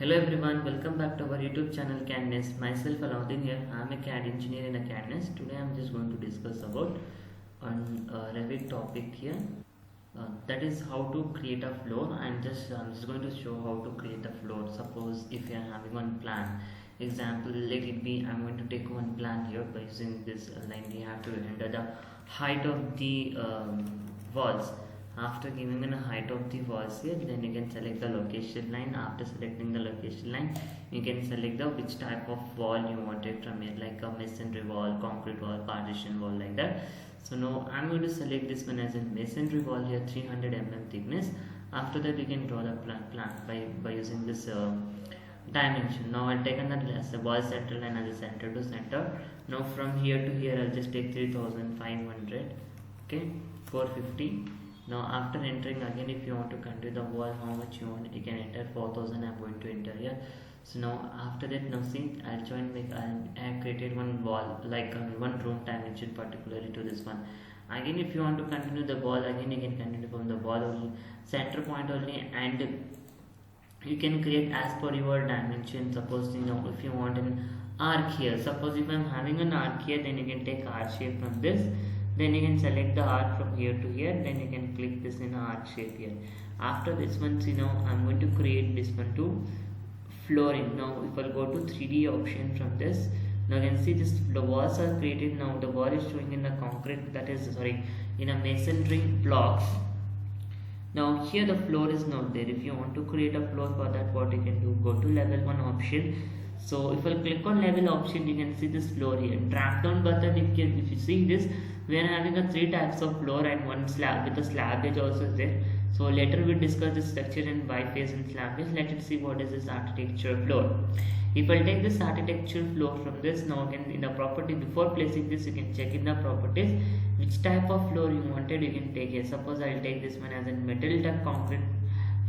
Hello everyone, welcome back to our YouTube channel CAD NEST. Myself Allauddin here. I am a CAD engineer in a CAD NEST. Today I am just going to discuss about on Revit topic here. That is how to create a floor. I'm just going to show how to create a floor. Suppose if you are having one plan, example let it be I'm going to take one plan here by using this line. We have to enter the height of the walls. After giving a height of the walls here, then you can select the location line. After selecting the location line, you can select the which type of wall you wanted from here, like a masonry wall, concrete wall, partition wall, like that. So now I'm going to select this one as a masonry wall here, 300 mm thickness. After that, you can draw the plan by using this dimension. Now I'll take the wall center line as a center to center. Now from here to here, I'll just take 3500. Okay, 450. Now after entering again, if you want to continue the wall how much you want, you can enter 4000. I'm going to enter here. So now after that, now see I'll I have created one wall, like one room dimension particularly to this one. Again if you want to continue the wall, again you can continue from the wall only, center point only, and you can create as per your dimension. Suppose if you want an arc here, suppose if I'm having an arc here, then you can take arc shape from this. Then you can select the arc from here to here, then you can click this in arc shape here. After this one, I'm going to create this one to flooring. Now if I'll go to 3D option from this, now you can see this, the walls are created. Now the wall is showing in the concrete, that is in a masonry blocks. Now here the floor is not there. If you want to create a floor, for that what you can do, go to level 1 option. So if I click on level option, you can see this floor here. Drop down button, if you see this, we are having a 3 types of floor and one slab with a slab edge also there. So later we discuss the structure and biface and slab edge. Let us see what is this architecture floor. If I take this architecture floor from this, now again in the property, before placing this, you can check in the properties which type of floor you wanted, you can take here. Suppose I'll take this one as a metal type concrete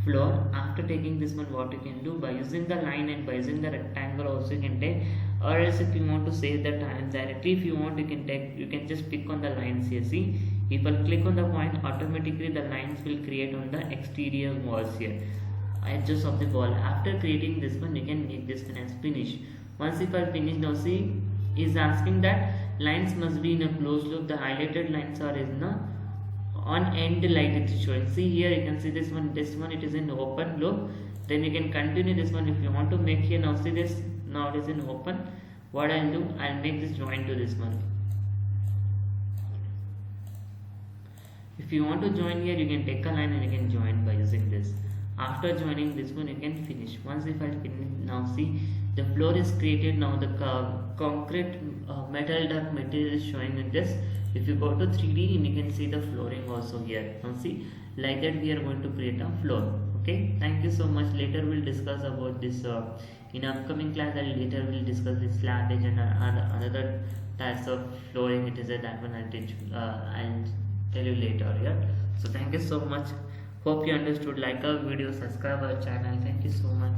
floor. After taking this one, what you can do, by using the line and by using the rectangle also you can take, or else if you want to save the time directly, if you want, you can just pick on the lines here. See, if I click on the point, automatically the lines will create on the exterior walls here, edges of the wall. After creating this one, you can make this one as finish. Once if I finish, now see is asking that lines must be in a closed loop. The highlighted lines are in the on end light it is showing. See here, you can see this one it is in open loop. Then you can continue this one if you want to make here. Now see this, now it is in open. What I'll do, I'll make this join to this one. If you want to join here, you can take a line and you can join by using this. After joining this one, you can finish. Once if I finish, now see the floor is created. Now the concrete metal duct material is showing in this. If you go to 3D, and you can see the flooring also here. Now see, like that we are going to create a floor. Okay, thank you so much. Later we'll discuss about this in upcoming class. Later we'll discuss this slab edge and another types of flooring. It is that one I'll teach. I'll tell you later here. So thank you so much. Hope you understood. Like our video, subscribe our channel. Thank you so much.